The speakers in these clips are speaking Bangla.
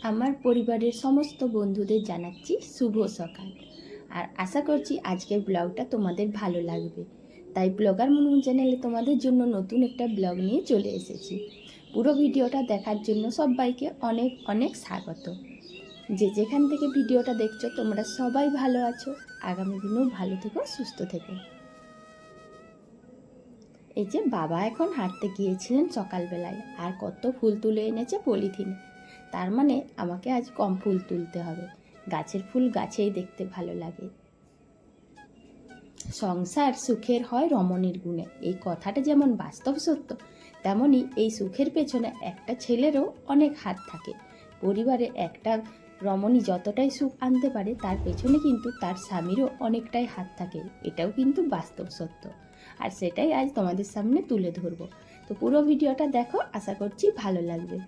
আমার পরিবারের সমস্ত বন্ধুদের জানাচ্ছি শুভ সকাল। আর আশা করছি আজকের ব্লগটা তোমাদের ভালো লাগবে। তাই ব্লগার মুনমুন চ্যানেলে তোমাদের জন্য নতুন একটা ব্লগ নিয়ে চলে এসেছি। পুরো ভিডিওটা দেখার জন্য সবাইকে অনেক অনেক স্বাগত। যে যেখান থেকে ভিডিওটা দেখছো তোমরা সবাই ভালো আছো, আগামী দিনেও ভালো থেকো, সুস্থ থেকো। এই যে বাবা এখন হাঁটতে গিয়েছিলেন সকালবেলায়, আর কত ফুল তুলে এনেছে পলিথিনে। তার মানে আমাকে আজ কম ফুল তুলতে হবে। গাছের ফুল গাছেই দেখতে ভালো লাগে। সংসার সুখের হয় রমণীর গুণে, এই কথাটা যেমন বাস্তব সত্য, তেমনই এই সুখের পেছনে একটা ছেলেরও অনেক হাত থাকে। পরিবারে একটা রমণী যতটাই সুখ আনতে পারে, তার পেছনে কিন্তু তার স্বামীরও অনেকটাই হাত থাকে। এটাও কিন্তু বাস্তব সত্য, আর সেটাই আজ তোমাদের সামনে তুলে ধরবো। তো পুরো ভিডিওটা দেখো, আশা করছি ভালো লাগবে।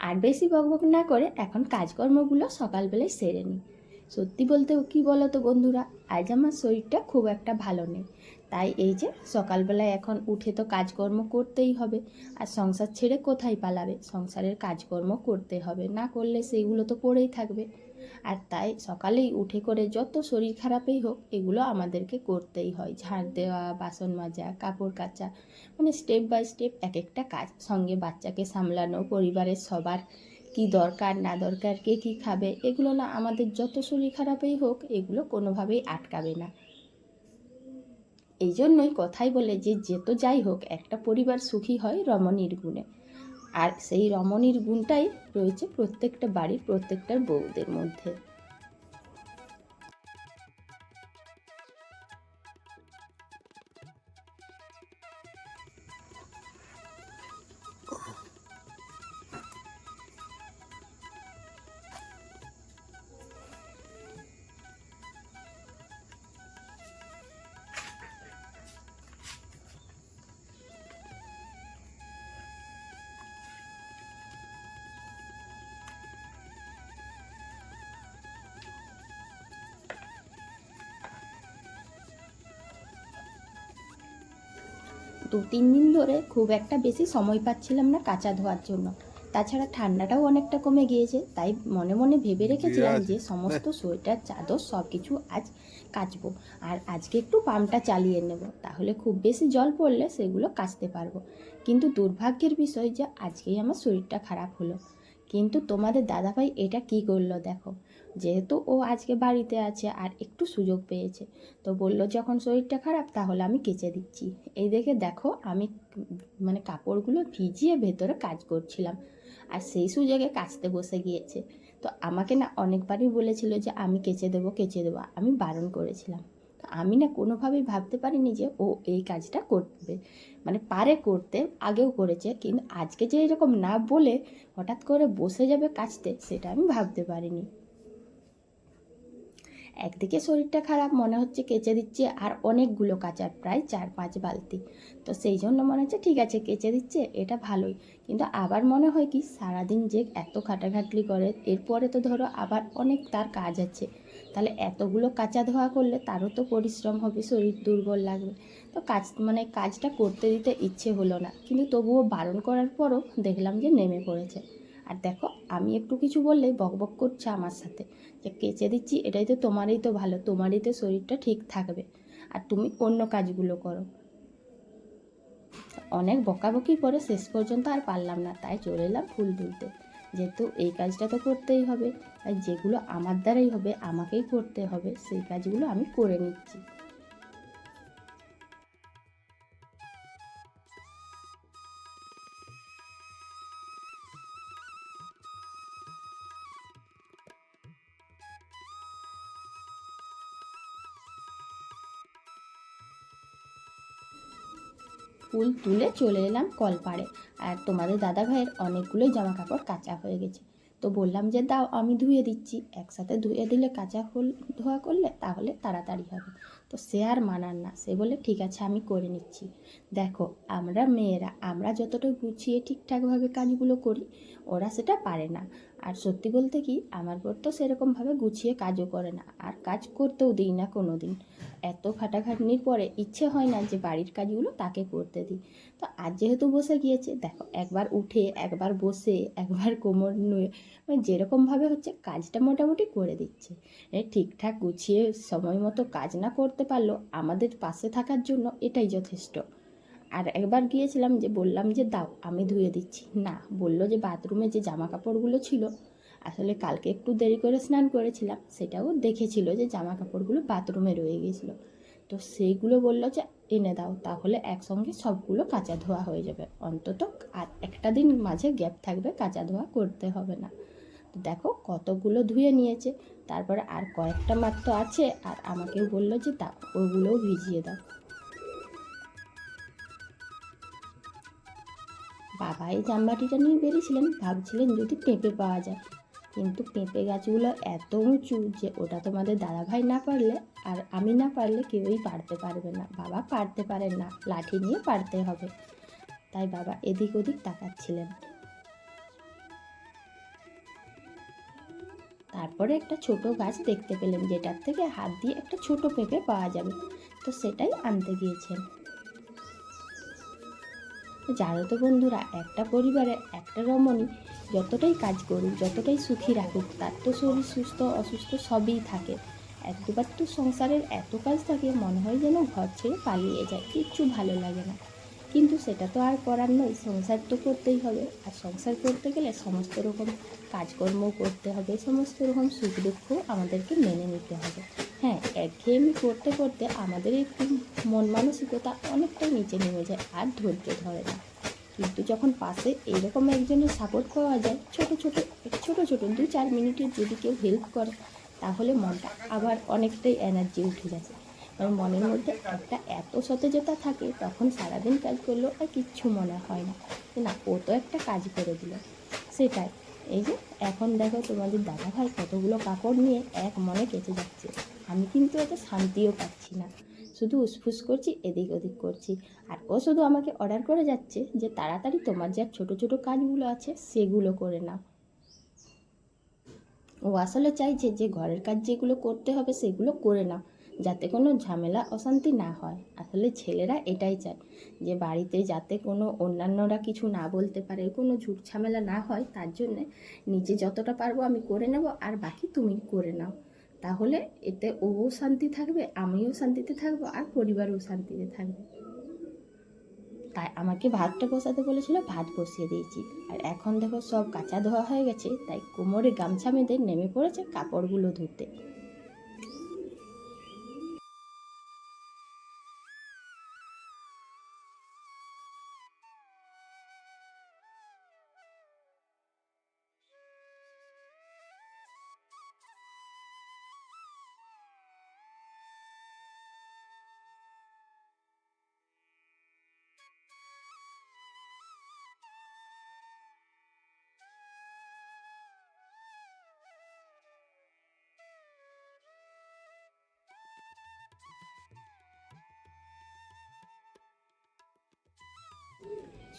আর বেশি বকবক না করে এখন কাজকর্মগুলো সকালবেলায় সেরে নিই। সত্যি বলতে কি বলো তো বন্ধুরা, আজ আমার শরীরটা খুব একটা ভালো নেই। তাই এই যে সকালবেলায় এখন উঠে তো কাজকর্ম করতেই হবে। আর সংসার ছেড়ে কোথায় পালাবে, সংসারের কাজকর্ম করতে হবে, না করলে সেইগুলো তো পড়েই থাকবে। আর তাই সকালেই উঠে করে যত শরীর খারাপই হোক, এগুলো আমাদেরকে করতেই হয়। ঝাড় দেওয়া, বাসন মাজা, কাপড় কাচা, মানে স্টেপ বাই স্টেপ এক একটা কাজ। সঙ্গে বাচ্চাকে সামলানো, পরিবারের সবার কি দরকার না দরকার, কে কী খাবে, এগুলো না আমাদের যত শরীর খারাপই হোক এগুলো কোনোভাবেই আটকাবে না। এই জন্যই কথাই বলে যে যেত যাই হোক, একটা পরিবার সুখী হয় রমণীর গুণে। আর সেই রমণীর গুণটাই রয়েছে প্রত্যেকটা বাড়ির প্রত্যেকটার বউদের মধ্যে। দু তিন দিন ধরে খুব একটা বেশি সময় পাচ্ছিলাম না কাচা ধোয়ার জন্য। তাছাড়া ঠান্ডাটাও অনেকটা কমে গিয়েছে, তাই মনে মনে ভেবে রেখেছিলাম যে সমস্ত সোয়েটার, চাদর সব কিছু আজ কাচবো। আর আজকে একটু পাম্পটা চালিয়ে নেব, তাহলে খুব বেশি জল পড়লে সেগুলো কাচতে পারবো। কিন্তু দুর্ভাগ্যের বিষয় যে আজকেই আমার শরীরটা খারাপ হলো। কিন্তু তোমাদের দাদাভাই এটা কি করলো দেখো। যেহেতু ও আজকে বাড়িতে আছে আর একটু সুযোগ পেয়েছে, তো বললো যখন শরীরটা খারাপ তাহলে আমি কেচে দিচ্ছি। এই দেখে দেখো আমি মানে কাপড়গুলো ভিজিয়ে ভেতরে কাজ করছিলাম, আর সেই সুযোগে কাচতে বসে গিয়েছে। তো আমাকে না অনেকবারই বলেছিল যে আমি কেচে দেবো কেচে দেবো, আমি বারণ করেছিলাম। তো আমি না কোনোভাবেই ভাবতে পারিনি যে ও এই কাজটা করবে, মানে পারে করতে, আগেও করেছে, কিন্তু আজকে যে এরকম না বলে হঠাৎ করে বসে যাবে কাচতে, সেটা আমি ভাবতে পারিনি। একদিকে শরীরটা খারাপ, মনে হচ্ছে কেচে দিচ্ছে, আর অনেকগুলো কাচার, প্রায় 4-5 বালতি। তো সেই জন্য মনে হচ্ছে ঠিক আছে কেচে দিচ্ছে, এটা ভালোই। কিন্তু আবার মনে হয় কি, সারাদিন যে এত খাটাখাটনি করে, এরপরে তো ধরো আবার অনেক তার কাজ আছে, তাহলে এতগুলো কাচা ধোয়া করলে তারও তো পরিশ্রম হবে, শরীর দুর্বল লাগবে। তো কাজটা করতে দিতে ইচ্ছে হলো না, কিন্তু তবুও বারণ করার পরও দেখলাম যে নেমে পড়েছে। আর দেখো আমি একটু কিছু বললেই বকবক করছে আমার সাথে, যে কেচে দিচ্ছি, এটাই তো তোমারই তো ভালো, তোমারই তো শরীরটা ঠিক থাকবে, আর তুমি অন্য কাজগুলো করো। অনেক বকাবকি করে শেষ পর্যন্ত আর পারলাম না, তাই চলে এলাম ফুল তুলতে। যেহেতু এই কাজটা তো করতেই হবে, তাই যেগুলো আমার দ্বারাই হবে, আমাকেই করতে হবে, সেই কাজগুলো আমি করে নিচ্ছি। ফুল তুলে চলে এলাম কলপাড়ে। আর তোমাদের দাদা ভাইয়ের অনেকগুলোই জামা কাপড় কাচা হয়ে গেছে, তো বললাম যে দাও আমি ধুয়ে দিচ্ছি, একসাথে ধুয়ে দিলে কাচা ধোয়া করলে তাহলে তাড়াতাড়ি হবে। তো সে আর মানার না, সে বলে ঠিক আছে আমি করে নিচ্ছি। দেখো আমরা মেয়েরা, আমরা যতটা গুছিয়ে ঠিকঠাকভাবে কাজগুলো করি, ওরা সেটা পারে না। আর সত্যি বলতে কি, আমার বর তো সেরকমভাবে গুছিয়ে কাজও করে না, আর কাজ করতেও দিই না কোনো দিন। এত খাটাখাটনির পরে ইচ্ছে হয় না যে বাড়ির কাজগুলো তাকে করতে দিই। তো তো আজ যেহেতু বসে গিয়েছে, দেখো একবার উঠে, একবার বসে, একবার কোমর নুয়ে, মানে যেরকমভাবে হচ্ছে কাজটা মোটামুটি করে দিচ্ছে। ঠিকঠাক গুছিয়ে সময় মতো কাজ না করতে পারলেও আমাদের পাশে থাকার জন্য এটাই যথেষ্ট। আর একবার গিয়েছিলাম, যে বললাম যে দাও আমি ধুয়ে দিচ্ছি, না, বললো যে বাথরুমে যে জামা কাপড়গুলো ছিল, আসলে কালকে একটু দেরি করে স্নান করেছিলাম, সেটাও দেখেছিল যে জামা কাপড়গুলো বাথরুমে রয়ে গিয়েছিলো, তো সেইগুলো বললো যে এনে দাও, তাহলে একসঙ্গে সবগুলো কাচা ধোয়া হয়ে যাবে, অন্তত আর একটা দিন মাঝে গ্যাপ থাকবে, কাচা ধোয়া করতে হবে না। তো দেখো কতগুলো ধুয়ে নিয়েছে, তারপরে আর কয়েকটা মাত্র আছে, আর আমাকেও বললো যে দাও ওগুলোও ভিজিয়ে দাও। বাবা এই জামবাটিটা নিয়ে বেরিয়েছিলেন, ভাবছিলেন যদি পেঁপে পাওয়া যায়, কিন্তু পেঁপে গাছগুলো এত উঁচু যে ওটা তোমাদের দাদাভাই না পারলে আর আমি না পারলে কেউই পারতে পারবে না, বাবা পারতে পারেন না, লাঠি নিয়ে পারতে হবে, তাই বাবা এদিক ওদিক তাকাচ্ছিলেন। তারপরে একটা ছোট গাছ দেখতে পেলেন, যেটার থেকে হাত দিয়ে একটা ছোট পেঁপে পাওয়া যাবে, তো সেটাই আনতে গিয়েছেন। জানো তো বন্ধুরা, একটা পরিবারে একটা রমণী যতটাই কাজ করুক, যতটাই সুখী রাখুক, তার তো শরীর সুস্থ অসুস্থ সবই থাকে। এক দুবার তো সংসারের এত কাজ থাকে, মনে হয় যেন ঘর ছেড়ে পালিয়ে যায়, কিচ্ছু ভালো লাগে না। কিন্তু সেটা তো আর করার নয়, সংসার তো করতেই হবে, আর সংসার করতে গেলে সমস্ত রকম কাজকর্মও করতে হবে, সমস্ত রকম সুখ দুঃখ আমাদেরকে মেনে নিতে হবে। হ্যাঁ, একঘেয়েমি করতে করতে আমাদের একটু মন মানসিকতা অনেকটাই নিচে নেমে যায়, আর ধৈর্য ধরে না। কিন্তু যখন পাশে এইরকম একজনের সাপোর্ট পাওয়া যায়, ছোট ছোট 2-4 মিনিটের যদি কেউ হেল্প করে, তাহলে মনটা আবার অনেকটাই এনার্জি উঠে যায়। কারণ মনের মধ্যে একটা এত সতেজতা থাকে, তখন সারাদিন কাজ করলেও আর কিচ্ছু মনে হয় না, না ও তো একটা কাজ করে দিল। সেটাই, এই যে এখন দেখো তোমাদের দাদাভাই কতগুলো কাপড় নিয়ে এক মনে কেচে যাচ্ছে, আমি কিন্তু এতে শান্তিও পাচ্ছি না, শুধু উসফুস করছি, এদিক ওদিক করছি। আর ও শুধু আমাকে অর্ডার করে যাচ্ছে যে তাড়াতাড়ি তোমার যা ছোট ছোট কাজগুলো আছে সেগুলো করে নাও। ও আসলে চাইছে যে ঘরের কাজ যেগুলো করতে হবে সেগুলো করে নাও, যাতে কোনো ঝামেলা অশান্তি না হয়। আসলে ছেলেরা এটাই চায়, যে বাড়িতে যাতে কোনো অন্যান্যরা কিছু না বলতে পারে, কোনো ঝুট ঝামেলা না হয়, তার জন্যে নিজে যতটা পারবো আমি করে নেব, আর বাকি তুমি করে নাও। তাহলে এতে ও শান্তি থাকবে, আমিও শান্তিতে থাকবো, আর পরিবারও শান্তিতে থাকবে। তাই আমাকে ভাতটা বসাতে বলেছিল, ভাত বসিয়ে দিয়েছি। আর এখন দেখো সব কাঁচা ধোয়া হয়ে গেছে, তাই কোমরে গামছা বেঁধে নেমে পড়েছে কাপড়গুলো ধুতে।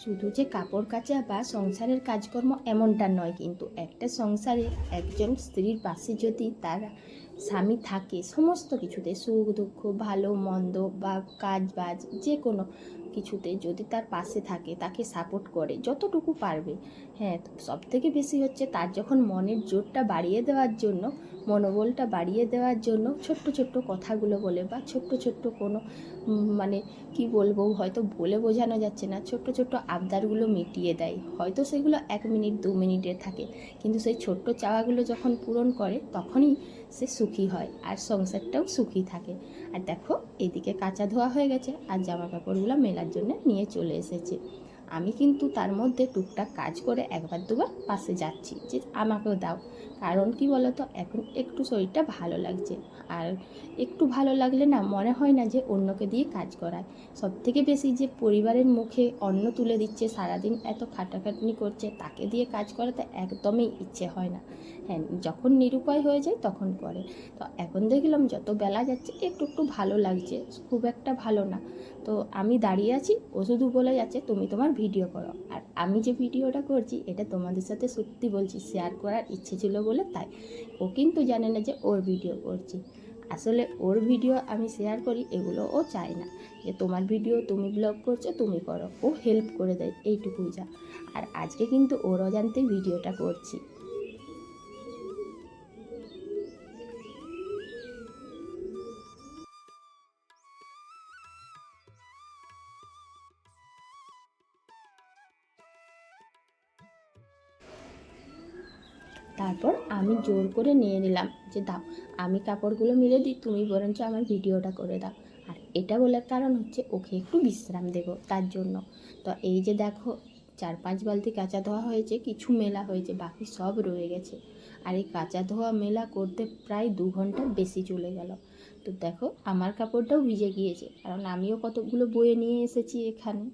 শুধু যে কাপড় কাচা বা সংসারের কাজকর্ম এমনটা নয়, কিন্তু একটা সংসারে একজন স্ত্রীর পাশে যদি তার স্বামী থাকে, সমস্ত কিছুতে সুখ দুঃখ ভালো মন্দ বা কাজ বাজ যে কোনো কিছুতে যদি তার পাশে থাকে, তাকে সাপোর্ট করে যতটুকু পারবে, হ্যাঁ, সব থেকে বেশি হচ্ছে তার যখন মনের জোরটা বাড়িয়ে দেওয়ার জন্য, মনোবলটা বাড়িয়ে দেওয়ার জন্য ছোট্ট ছোট্ট কথাগুলো বলে, বা ছোট্ট ছোট্ট কোনো মানে কি বলবো, হয়তো বলে বোঝানো যাচ্ছে না, ছোট্ট ছোট্ট আবদারগুলো মিটিয়ে দেয়, হয়তো সেগুলো 1 মিনিট 2 মিনিটের থাকে, কিন্তু সেই ছোট্ট চাওয়াগুলো যখন পূরণ করে, তখনই সে সুখী হয়, আর সংসারটাও সুখী থাকে। আর দেখো এদিকে কাঁচা ধোয়া হয়ে গেছে, আর জামা কাপড়গুলো মেলার জন্য নিয়ে চলে এসেছে। আমি কিন্তু তার মধ্যে টুকটাক কাজ করে একবার দুবার পাশে যাচ্ছি, যে আমাকেও দাও, কারণ কি বলো তো, এখন একটু শরীরটা ভালো লাগছে, আর একটু ভালো লাগলে না মনে হয় না যে অন্যকে দিয়ে কাজ করায়। সব থেকে বেশি যে পরিবারের মুখে অন্ন তুলে দিচ্ছে, সারাদিন এত খাটাখাটনি করছে, তাকে দিয়ে কাজ করাতে একদমই ইচ্ছে হয় না। হ্যাঁ, যখন নিরুপায় হয়ে যায় তখন করে। তো এখন দেখলাম যত বেলা যাচ্ছে একটু একটু ভালো লাগছে, খুব একটা ভালো না। তো আমি দাঁড়িয়ে আছি, ও শুধু বলে যাচ্ছে তুমি তোমার ভিডিও করো, আর আমি যে ভিডিওটা করছি এটা তোমাদের সাথে সত্যি বলছি শেয়ার করার ইচ্ছে ছিল বলে, তাই ও কিন্তু জানে না যে ওর ভিডিও করছি। আসলে ওর ভিডিও আমি শেয়ার করি এগুলো ও চায় না, যে তোমার ভিডিও তুমি ব্লগ করছো তুমি করো, ও হেল্প করে দেয় এইটুকুই যা। আর আজকে কিন্তু ওর অজান্তেই ভিডিওটা করছি। তারপর আমি জোর করে নিয়ে নিলাম যে দাও, আমি কাপড়গুলো মিলে দিই, তুমি বরঞ্চ আমার ভিডিওটা করে দাও। আর এটা বলার কারণ হচ্ছে ওকে একটু বিশ্রাম দেব তার জন্য। তো এই যে দেখো 4-5 বালতি কাঁচা ধোয়া হয়েছে, কিছু মেলা হয়েছে, বাকি সব রয়ে গেছে। আর এই কাঁচা ধোয়া মেলা করতে প্রায় 2 ঘন্টার বেশি চলে গেল। তো দেখো আমার কাপড়টাও ভিজে গিয়েছে, কারণ আমিও কতগুলো বয়ে নিয়ে এসেছি এখানে।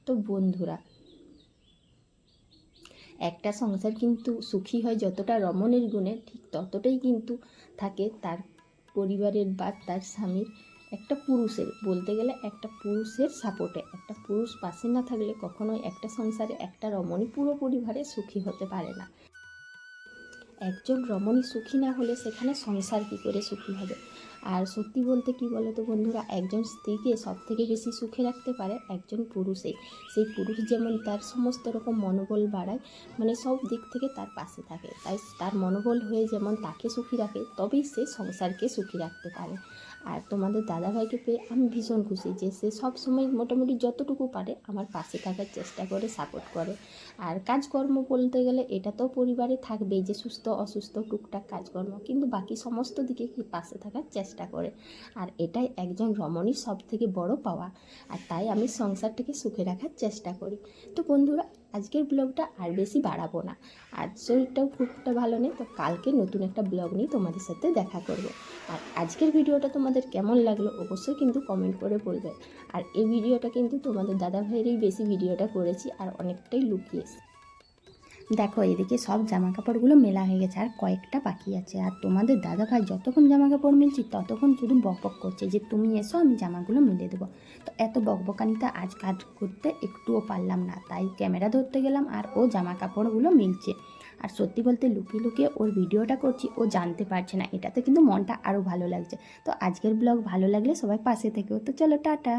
তো বন্ধুরা, একটা সংসার কিন্তু সুখী হয় যতটা রমণীর গুণে, ঠিক ততটাই কিন্তু থাকে তার পরিবারের বা তার স্বামীর, একটা পুরুষের, বলতে গেলে একটা পুরুষের সাপোর্টে। একটা পুরুষ পাশে না থাকলে কখনোই একটা সংসারে একটা রমণী পুরো পরিবারে সুখী হতে পারে না। একজন রমণী সুখী না হলে সেখানে সংসার কী করে সুখী হবে। আর সত্যি বলতে কি বলো তো বন্ধুরা, একজন স্ত্রীকে সব থেকে বেশি সুখে রাখতে পারে একজন পুরুষে। সেই পুরুষ যেমন তার সমস্ত রকম মনোবল বাড়ায়, মানে সব দিক থেকে তার পাশে থাকে, তাই তার মনোবল হয়ে যেমন তাকে সুখী রাখে, তবেই সে সংসারকে সুখী রাখতে পারে। আর তোমাদের দাদাভাইকে পেয়ে আমি ভীষণ খুশি যে সে সব সময় মোটামুটি যতটুকু পারে আমার পাশে থাকার চেষ্টা করে, সাপোর্ট করে। আর কাজকর্ম বলতে গেলে এটা তো পরিবারে থাকবেই, যে সুস্থ অসুস্থ টুকটাক কাজকর্ম, কিন্তু বাকি সমস্ত দিকে কি পাশে থাকার চেষ্টা করে। আর এটাই একজন রমণীর সব থেকে বড় পাওয়া। আর তাই আমি সংসারটাকে সুখে রাখার চেষ্টা করি। তো বন্ধুরা, আজকের ব্লগটা আর বেশি বাড়াবো না। আজ শরীরটাও খুব একটা ভালো নেই, তো কালকে নতুন একটা ব্লগ নিয়ে তোমাদের সাথে দেখা করব। আর আজকের ভিডিওটা তোমাদের কেমন লাগলো অবশ্যই কিন্তু কমেন্ট করে বলবে। আর এই ভিডিওটা কিন্তু তোমাদের দাদাভাইয়েরই বেশি ভিডিওটা করেছি, আর অনেকটাই লুকিয়েছি। দেখো এদিকে সব জামা কাপড়গুলো মেলা হয়ে গেছে, আর কয়েকটা বাকি আছে। আর তোমাদের দাদাভাই যতক্ষণ জামা কাপড় মিলছি ততক্ষণ শুধু বকবক করছে যে তুমি এসো আমি জামাগুলো মিলে দেবো। তো এত বকবকানিতে আজ কাজ করতে একটুও পারলাম না, তাই ক্যামেরা ধরতে গেলাম আর ও জামা কাপড়গুলো মিলছে। আর সত্যি বলতে লুকিয়ে লুকিয়ে ওর ভিডিওটা করছি, ও জানতে পারছে না, এটাতে কিন্তু মনটা আরও ভালো লাগছে। তো আজকের ব্লগ ভালো লাগলে সবাই পাশে থেকেও। তো চলো টাটা।